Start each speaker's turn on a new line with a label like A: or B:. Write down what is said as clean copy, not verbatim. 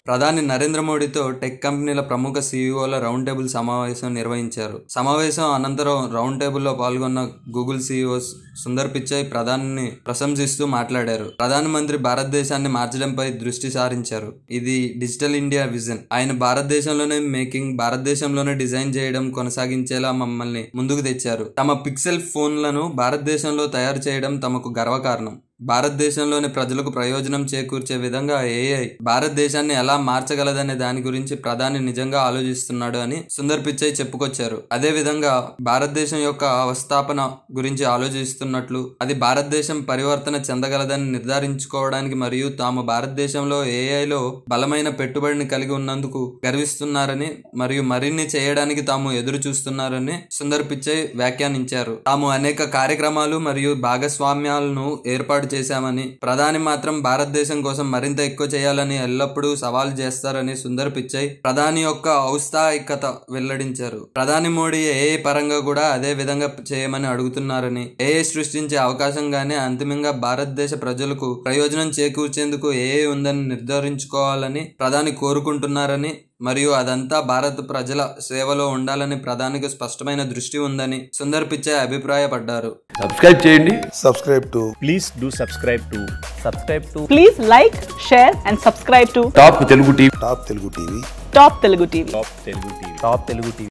A: ప్రధాని నరేంద్ర మోడీతో టెక్ కంపెనీల ప్రముఖ సీఈఓల రౌండ్ టేబుల్ సమావేశం నిర్వహించారు. సమావేశం అనంతరం రౌండ్ టేబుల్లో పాల్గొన్న గూగుల్ సీఈఓ సుందర్ పిచాయ్ ప్రధానిని ప్రశంసిస్తూ మాట్లాడారు. ప్రధానమంత్రి భారతదేశాన్ని మార్చడంపై దృష్టి సారించారు. ఇది డిజిటల్ ఇండియా విజన్. ఆయన భారతదేశంలోనే మేకింగ్, భారతదేశంలోనే డిజైన్ చేయడం కొనసాగించేలా మమ్మల్ని ముందుకు తెచ్చారు. తమ పిక్సెల్ ఫోన్లను భారతదేశంలో తయారు చేయడం తమకు గర్వకారణం. భారతదేశంలోని ప్రజలకు ప్రయోజనం చేకూర్చే విధంగా ఏఐ భారతదేశాన్ని ఎలా మార్చగలదనే దాని గురించి ప్రధాని నిజంగా ఆలోచిస్తున్నాడు అని సుందర్ పిచాయ్ చెప్పుకొచ్చారు. అదే విధంగా భారతదేశం యొక్క అవస్థాపన గురించి ఆలోచిస్తున్నట్లు, అది భారతదేశం పరివర్తన చెందగలదని నిర్ధారించుకోవడానికి మరియు తాము భారతదేశంలో ఏఐలో బలమైన పెట్టుబడిని కలిగి ఉన్నందుకు గర్విస్తున్నారని మరియు మరిన్ని చేయడానికి తాము ఎదురు చూస్తున్నారని సుందర్ పిచాయ్ వ్యాఖ్యానించారు. తాము అనేక కార్యక్రమాలు మరియు భాగస్వామ్యాలను ఏర్పాటు చేశామని, ప్రధాని మాత్రం భారతదేశం కోసం మరింత ఎక్కువ చేయాలని ఎల్లప్పుడూ సవాల్ చేస్తారని సుందర్ పిచాయ్ ప్రధాని యొక్క ఔత్సాహికత వెల్లడించారు. ప్రధాని మోడీ ఏఐ పరంగా కూడా అదే విధంగా చేయమని అడుగుతున్నారని, ఏఐ సృష్టించే అవకాశంగానే అంతిమంగా భారతదేశ ప్రజలకు ప్రయోజనం చేకూర్చేందుకు ఏఐ ఉందని నిర్ధారించుకోవాలని ప్రధాని కోరుకుంటున్నారని మరియు అదంతా భారత ప్రజల సేవలో ఉండాలని ప్రధానికి స్పష్టమైన దృష్టి ఉందని సుందర్ పిచాయ్ అభిప్రాయపడ్డారు.
B: సబ్స్క్రైబ్ చేయండి.
C: Please do subscribe to.
D: Please like, share and subscribe to
B: top Telugu TV.
D: Top Telugu TV.
C: Top Telugu TV.